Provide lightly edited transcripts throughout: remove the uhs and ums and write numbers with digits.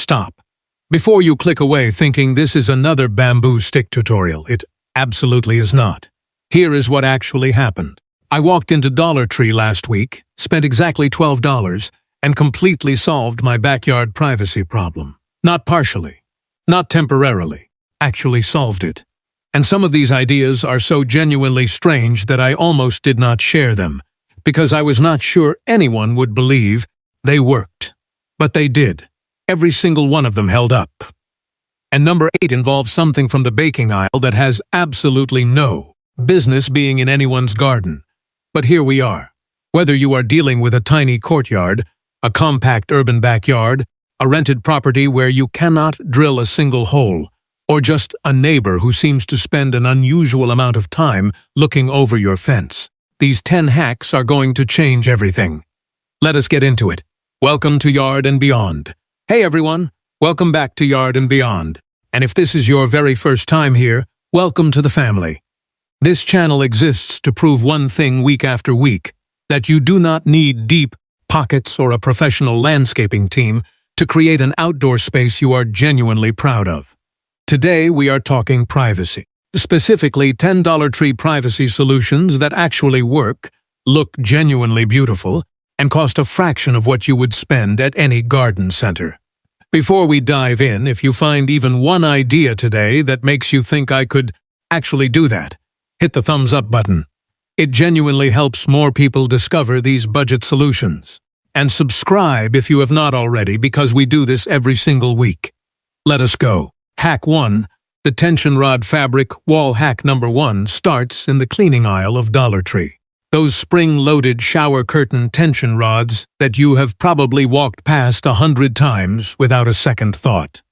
Stop. Before you click away thinking this is another bamboo stick tutorial, it absolutely is not. Here is what actually happened. I walked into Dollar Tree last week, spent exactly $12, and completely solved my backyard privacy problem. Not partially, not temporarily, actually solved it. And some of these ideas are so genuinely strange that I almost did not share them, because I was not sure anyone would believe they worked. But they did. Every single one of them held up. And number 8 involves something from the baking aisle that has absolutely no business being in anyone's garden. But here we are. Whether you are dealing with a tiny courtyard, a compact urban backyard, a rented property where you cannot drill a single hole, or just a neighbor who seems to spend an unusual amount of time looking over your fence, these 10 hacks are going to change everything. Let us get into it. Welcome to Yard and Beyond. Hey everyone, welcome back to Yard and Beyond. And if this is your very first time here, welcome to the family. This channel exists to prove one thing week after week, that you do not need deep pockets or a professional landscaping team to create an outdoor space you are genuinely proud of. Today we are talking privacy, specifically 10 Dollar Tree privacy solutions that actually work, look genuinely beautiful, and cost a fraction of what you would spend at any garden center. Before we dive in, if you find even one idea today that makes you think I could actually do that, hit the thumbs up button. It genuinely helps more people discover these budget solutions. And subscribe if you have not already, because we do this every single week. Let us go. Hack 1. The tension rod fabric wall hack number 1 starts in the cleaning aisle of Dollar Tree. Those spring-loaded shower curtain tension rods that you have probably walked past 100 times without a second thought.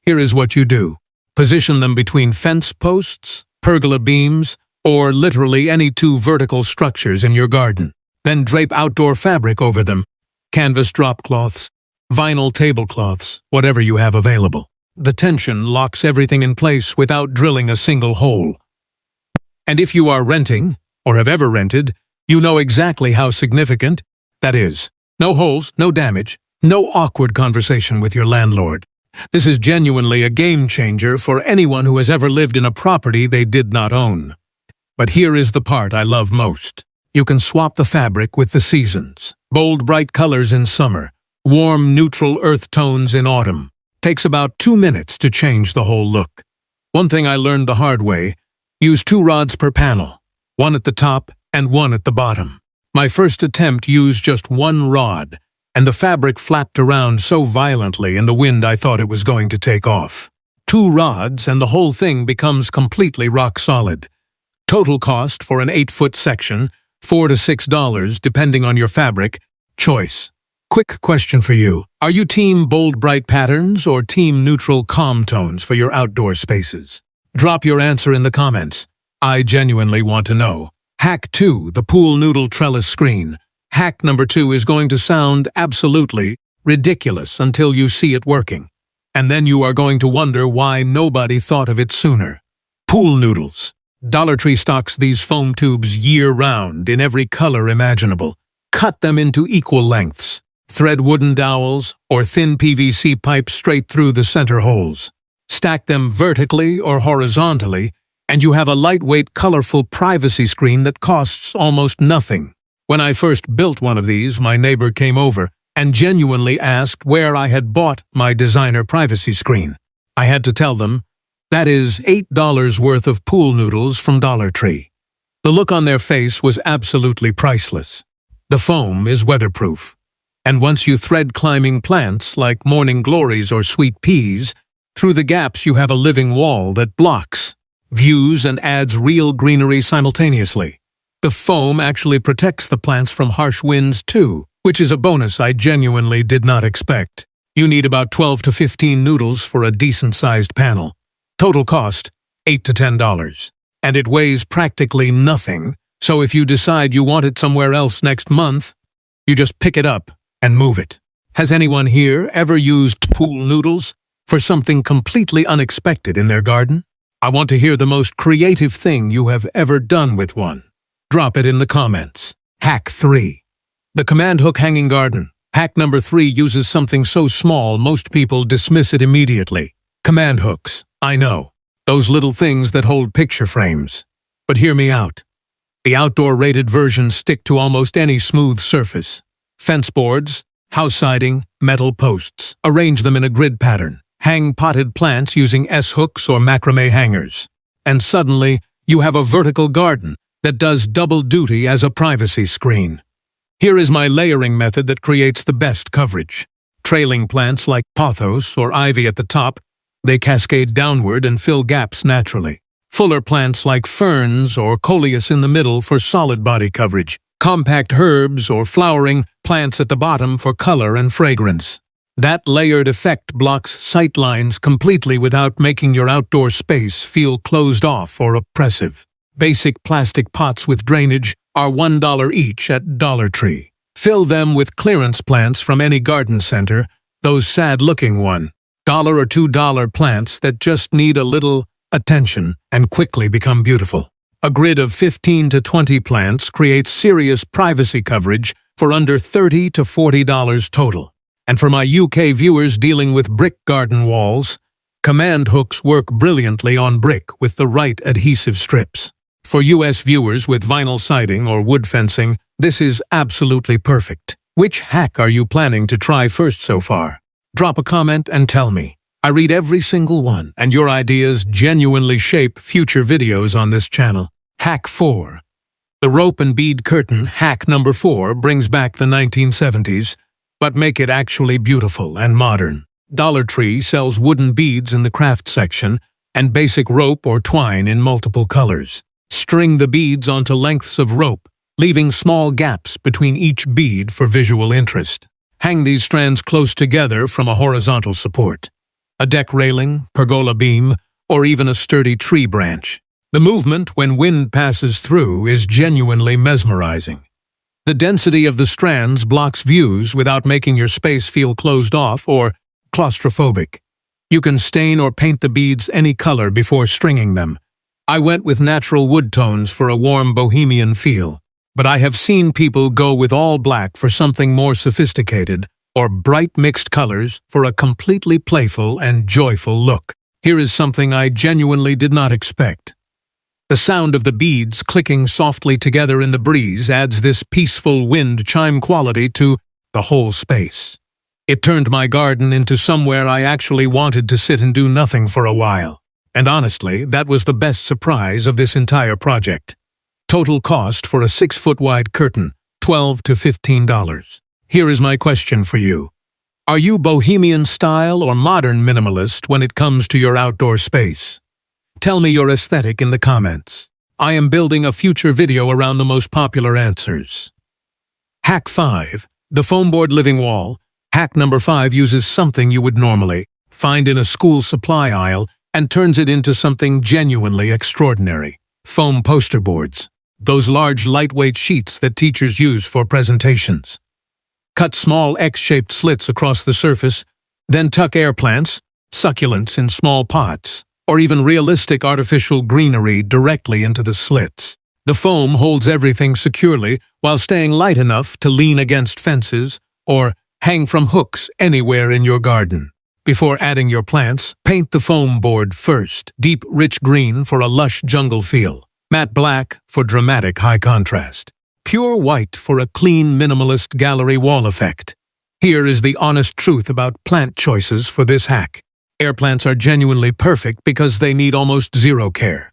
Here is what you do. Position them between fence posts, pergola beams, or literally any 2 vertical structures in your garden. Then drape outdoor fabric over them. Canvas drop cloths, vinyl tablecloths, whatever you have available. The tension locks everything in place without drilling a single hole. And if you are renting, or have ever rented, you know exactly how significant that is. No holes, no damage, no awkward conversation with your landlord. This is genuinely a game changer for anyone who has ever lived in a property they did not own. But here is the part I love most. You can swap the fabric with the seasons. Bold, bright colors in summer, warm, neutral earth tones in autumn. Takes about 2 minutes to change the whole look. One thing I learned the hard way, use 2 rods per panel, one at the top and one at the bottom. My first attempt used just 1 rod, and the fabric flapped around so violently in the wind I thought it was going to take off. 2 rods and the whole thing becomes completely rock solid. Total cost for an 8-foot section, $4 to $6 depending on your fabric choice. Quick question for you. Are you team bold bright patterns or team neutral calm tones for your outdoor spaces? Drop your answer in the comments. I genuinely want to know. Hack 2, the pool noodle trellis screen. Hack number 2 is going to sound absolutely ridiculous until you see it working. And then you are going to wonder why nobody thought of it sooner. Pool noodles. Dollar Tree stocks these foam tubes year-round in every color imaginable. Cut them into equal lengths. Thread wooden dowels or thin PVC pipes straight through the center holes. Stack them vertically or horizontally, and you have a lightweight, colorful privacy screen that costs almost nothing. When I first built one of these, my neighbor came over and genuinely asked where I had bought my designer privacy screen. I had to tell them, that is $8 worth of pool noodles from Dollar Tree. The look on their face was absolutely priceless. The foam is weatherproof. And once you thread climbing plants like morning glories or sweet peas, through the gaps you have a living wall that blocks views and adds real greenery simultaneously. The foam actually protects the plants from harsh winds too, which is a bonus I genuinely did not expect. You need about 12 to 15 noodles for a decent-sized panel. Total cost, $8 to $10. And it weighs practically nothing, so if you decide you want it somewhere else next month, you just pick it up and move it. Has anyone here ever used pool noodles for something completely unexpected in their garden? I want to hear the most creative thing you have ever done with one. Drop it in the comments. Hack 3. The command hook hanging garden. Hack number 3 uses something so small most people dismiss it immediately. Command hooks. I know. Those little things that hold picture frames. But hear me out. The outdoor-rated versions stick to almost any smooth surface. Fence boards, house siding, metal posts. Arrange them in a grid pattern. Hang potted plants using S-hooks or macrame hangers. And suddenly, you have a vertical garden that does double duty as a privacy screen. Here is my layering method that creates the best coverage. Trailing plants like pothos or ivy at the top, they cascade downward and fill gaps naturally. Fuller plants like ferns or coleus in the middle for solid body coverage. Compact herbs or flowering plants at the bottom for color and fragrance. That layered effect blocks sight lines completely without making your outdoor space feel closed off or oppressive. Basic plastic pots with drainage are $1 each at Dollar Tree. Fill them with clearance plants from any garden center, those sad-looking $1 or $2 plants that just need a little attention and quickly become beautiful. A grid of 15 to 20 plants creates serious privacy coverage for under $30 to $40 total. And for my UK viewers dealing with brick garden walls, command hooks work brilliantly on brick with the right adhesive strips. For US viewers with vinyl siding or wood fencing, this is absolutely perfect. Which hack are you planning to try first so far? Drop a comment and tell me. I read every single one, and your ideas genuinely shape future videos on this channel. Hack 4. The rope and bead curtain, hack number 4, brings back the 1970s, but make it actually beautiful and modern. Dollar Tree sells wooden beads in the craft section and basic rope or twine in multiple colors. String the beads onto lengths of rope, leaving small gaps between each bead for visual interest. Hang these strands close together from a horizontal support. A deck railing, pergola beam, or even a sturdy tree branch. The movement when wind passes through is genuinely mesmerizing. The density of the strands blocks views without making your space feel closed off or claustrophobic. You can stain or paint the beads any color before stringing them. I went with natural wood tones for a warm bohemian feel, but I have seen people go with all black for something more sophisticated or bright mixed colors for a completely playful and joyful look. Here is something I genuinely did not expect. The sound of the beads clicking softly together in the breeze adds this peaceful wind chime quality to the whole space. It turned my garden into somewhere I actually wanted to sit and do nothing for a while. And honestly, that was the best surprise of this entire project. Total cost for a 6-foot wide curtain, $12 to $15. Here is my question for you. Are you bohemian style or modern minimalist when it comes to your outdoor space? Tell me your aesthetic in the comments. I am building a future video around the most popular answers. Hack 5. The foam board living wall. Hack number 5 uses something you would normally find in a school supply aisle and turns it into something genuinely extraordinary. Foam poster boards. Those large lightweight sheets that teachers use for presentations. Cut small X-shaped slits across the surface, then tuck air plants, succulents in small pots, or even realistic artificial greenery directly into the slits. The foam holds everything securely while staying light enough to lean against fences or hang from hooks anywhere in your garden. Before adding your plants, paint the foam board first. Deep, rich green for a lush jungle feel. Matte black for dramatic high contrast. Pure white for a clean, minimalist gallery wall effect. Here is the honest truth about plant choices for this hack. Air plants are genuinely perfect because they need almost zero care.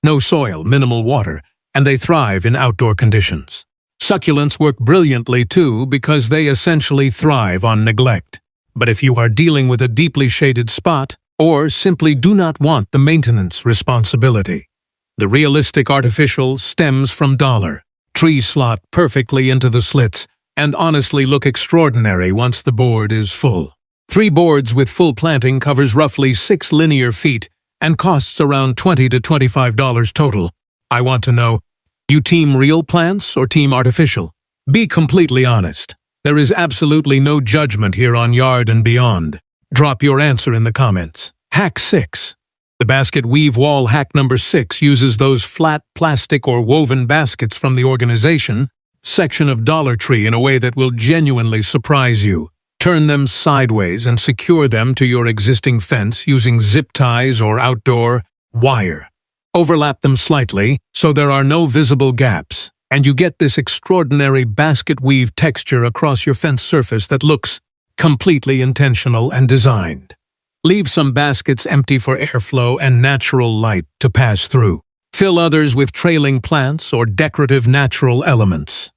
No soil, minimal water, and they thrive in outdoor conditions. Succulents work brilliantly too because they essentially thrive on neglect. But if you are dealing with a deeply shaded spot, or simply do not want the maintenance responsibility, the realistic artificial stems from Dollar Tree slot perfectly into the slits and honestly look extraordinary once the board is full. 3 boards with full planting covers roughly 6 linear feet and costs around $20 to $25 total. I want to know, you team real plants or team artificial? Be completely honest. There is absolutely no judgment here on Yard and Beyond. Drop your answer in the comments. Hack 6. The basket weave wall hack number 6 uses those flat plastic or woven baskets from the organization section of Dollar Tree in a way that will genuinely surprise you. Turn them sideways and secure them to your existing fence using zip ties or outdoor wire. Overlap them slightly so there are no visible gaps, and you get this extraordinary basket weave texture across your fence surface that looks completely intentional and designed. Leave some baskets empty for airflow and natural light to pass through. Fill others with trailing plants or decorative natural elements.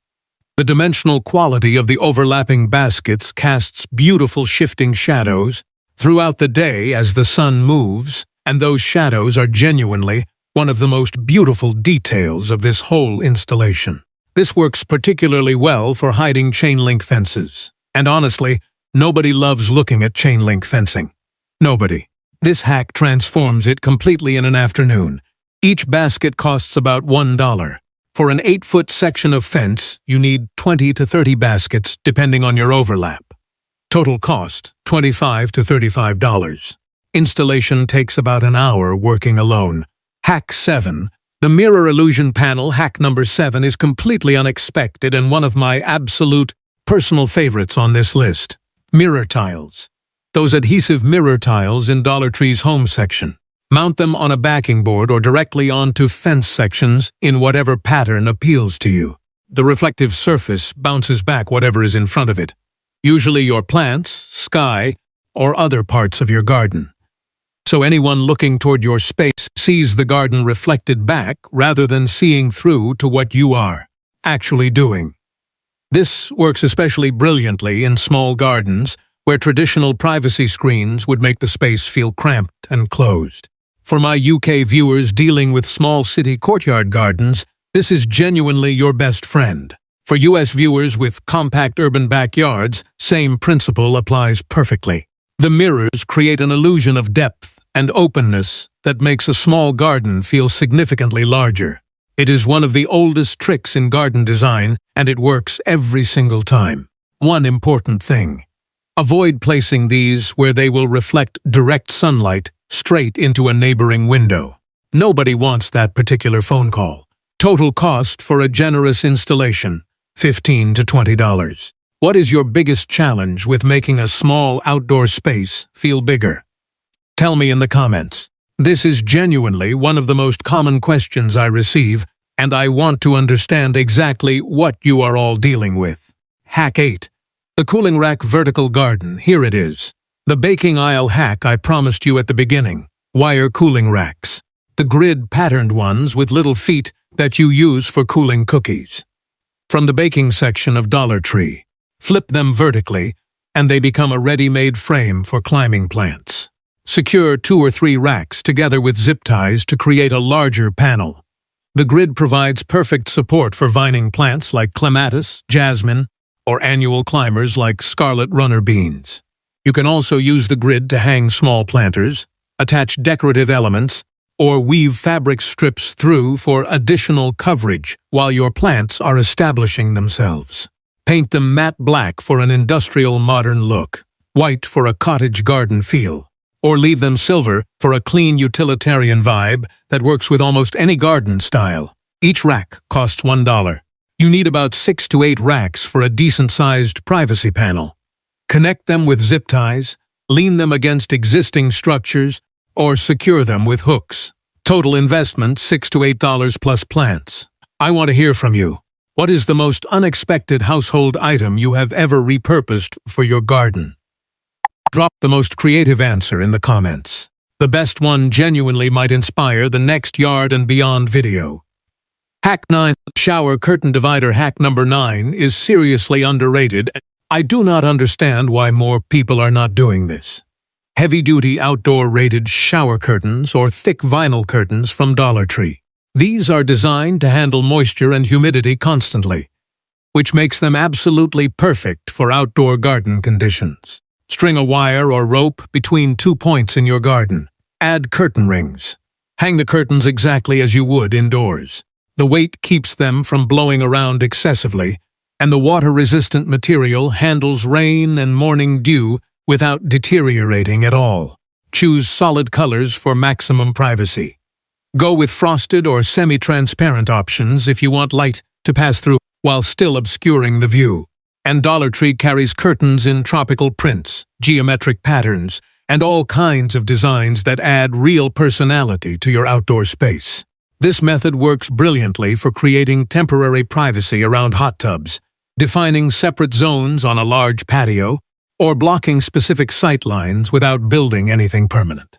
The dimensional quality of the overlapping baskets casts beautiful shifting shadows throughout the day as the sun moves, and those shadows are genuinely one of the most beautiful details of this whole installation. This works particularly well for hiding chain-link fences. And honestly, nobody loves looking at chain-link fencing. Nobody. This hack transforms it completely in an afternoon. Each basket costs about $1. For an 8-foot section of fence, you need 20 to 30 baskets, depending on your overlap. Total cost, $25 to $35. Installation takes about an hour working alone. Hack 7. The mirror illusion panel, hack number 7, is completely unexpected and one of my absolute personal favorites on this list. Mirror tiles. Those adhesive mirror tiles in Dollar Tree's home section. Mount them on a backing board or directly onto fence sections in whatever pattern appeals to you. The reflective surface bounces back whatever is in front of it, usually your plants, sky, or other parts of your garden. So anyone looking toward your space sees the garden reflected back rather than seeing through to what you are actually doing. This works especially brilliantly in small gardens where traditional privacy screens would make the space feel cramped and closed. For my UK viewers dealing with small city courtyard gardens, this is genuinely your best friend. For US viewers with compact urban backyards, same principle applies perfectly. The mirrors create an illusion of depth and openness that makes a small garden feel significantly larger. It is one of the oldest tricks in garden design, and it works every single time. One important thing: avoid placing these where they will reflect direct sunlight straight into a neighboring window. Nobody wants that particular phone call. Total cost for a generous installation, $15 to $20. What is your biggest challenge with making a small outdoor space feel bigger? Tell me in the comments. This is genuinely one of the most common questions I receive, and I want to understand exactly what you are all dealing with. Hack 8. The cooling rack vertical garden. Here it is. The baking aisle hack I promised you at the beginning. Wire cooling racks. The grid patterned ones with little feet that you use for cooling cookies. From the baking section of Dollar Tree. Flip them vertically, and they become a ready-made frame for climbing plants. Secure 2 or 3 racks together with zip ties to create a larger panel. The grid provides perfect support for vining plants like clematis, jasmine, or annual climbers like scarlet runner beans. You can also use the grid to hang small planters, attach decorative elements, or weave fabric strips through for additional coverage while your plants are establishing themselves. Paint them matte black for an industrial modern look, white for a cottage garden feel, or leave them silver for a clean utilitarian vibe that works with almost any garden style. Each rack costs $1. You need about 6 to 8 racks for a decent-sized privacy panel. Connect them with zip ties, lean them against existing structures, or secure them with hooks. Total investment $6 to $8 plus plants. I want to hear from you. What is the most unexpected household item you have ever repurposed for your garden? Drop the most creative answer in the comments. The best one genuinely might inspire the next Yard and Beyond video. Hack 9. Shower curtain divider. Hack number 9 is seriously underrated. I do not understand why more people are not doing this. Heavy-duty outdoor rated shower curtains or thick vinyl curtains from Dollar Tree. These are designed to handle moisture and humidity constantly, which makes them absolutely perfect for outdoor garden conditions. String a wire or rope between 2 points in your garden. Add curtain rings. Hang the curtains exactly as you would indoors. The weight keeps them from blowing around excessively, and the water-resistant material handles rain and morning dew without deteriorating at all. Choose solid colors for maximum privacy. Go with frosted or semi-transparent options if you want light to pass through. while still obscuring the view. And Dollar Tree carries curtains in tropical prints, geometric patterns, and all kinds of designs that add real personality to your outdoor space. This method works brilliantly for creating temporary privacy around hot tubs, defining separate zones on a large patio, or blocking specific sight lines without building anything permanent.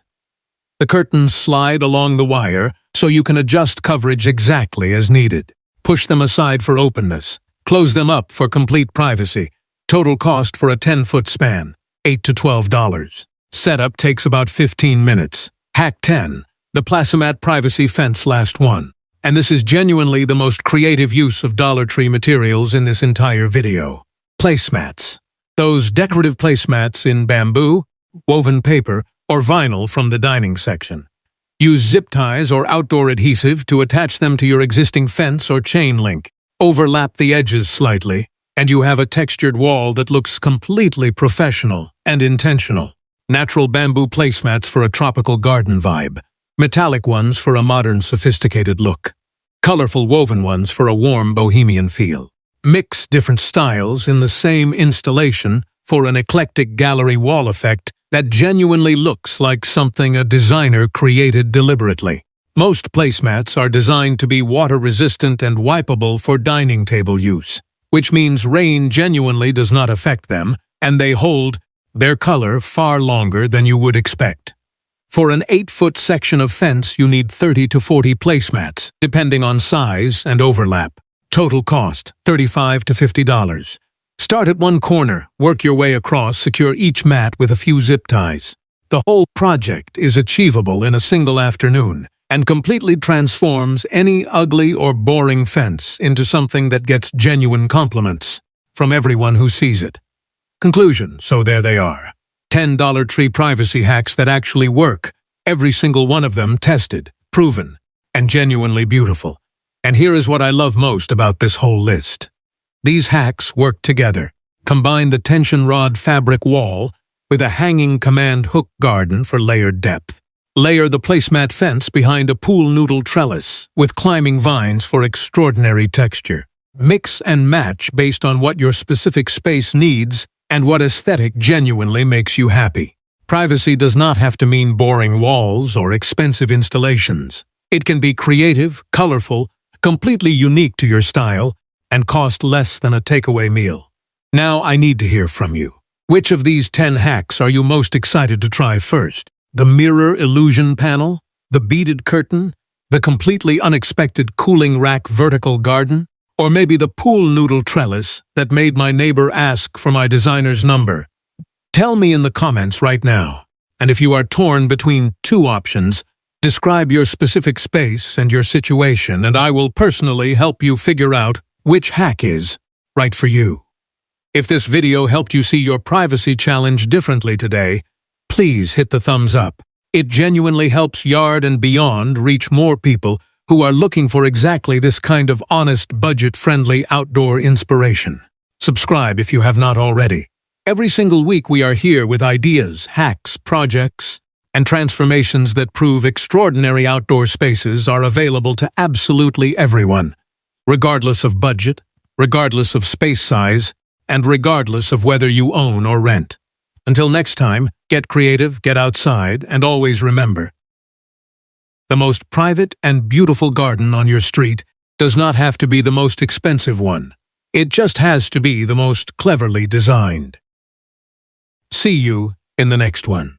The curtains slide along the wire so you can adjust coverage exactly as needed. Push them aside for openness. Close them up for complete privacy. Total cost for a 10-foot span, $8 to $12. Setup takes about 15 minutes. Hack 10. The Placemat Privacy Fence Last One. And this is genuinely the most creative use of Dollar Tree materials in this entire video. Placemats. Those decorative placemats in bamboo, woven paper, or vinyl from the dining section. Use zip ties or outdoor adhesive to attach them to your existing fence or chain link. Overlap the edges slightly, and you have a textured wall that looks completely professional and intentional. Natural bamboo placemats for a tropical garden vibe. Metallic ones for a modern, sophisticated look. Colorful woven ones for a warm, bohemian feel. Mix different styles in the same installation for an eclectic gallery wall effect that genuinely looks like something a designer created deliberately. Most placemats are designed to be water-resistant and wipeable for dining table use, which means rain genuinely does not affect them, and they hold their color far longer than you would expect. For an 8-foot section of fence, you need 30 to 40 placemats, depending on size and overlap. Total cost, $35 to $50. Start at one corner, work your way across, secure each mat with a few zip ties. The whole project is achievable in a single afternoon and completely transforms any ugly or boring fence into something that gets genuine compliments from everyone who sees it. Conclusion, so there they are. 10 Dollar Tree privacy hacks that actually work, every single one of them tested, proven, and genuinely beautiful. And here is what I love most about this whole list. These hacks work together. Combine the tension rod fabric wall with a hanging command hook garden for layered depth. Layer the placemat fence behind a pool noodle trellis with climbing vines for extraordinary texture. Mix and match based on what your specific space needs and what aesthetic genuinely makes you happy. Privacy does not have to mean boring walls or expensive installations. It can be creative, colorful, completely unique to your style, and cost less than a takeaway meal. Now I need to hear from you. Which of these 10 hacks are you most excited to try first? The mirror illusion panel? The beaded curtain? The completely unexpected cooling rack vertical garden? Or maybe the pool noodle trellis that made my neighbor ask for my designer's number? Tell me in the comments right now. And if you are torn between two options, describe your specific space and your situation, and I will personally help you figure out which hack is right for you. If this video helped you see your privacy challenge differently today, please hit the thumbs up. It genuinely helps Yard and Beyond reach more people who are looking for exactly this kind of honest, budget-friendly outdoor inspiration. Subscribe if you have not already. Every single week we are here with ideas, hacks, projects, and transformations that prove extraordinary outdoor spaces are available to absolutely everyone, regardless of budget, regardless of space size, and regardless of whether you own or rent. Until next time, get creative, get outside, and always remember, the most private and beautiful garden on your street does not have to be the most expensive one. It just has to be the most cleverly designed. See you in the next one.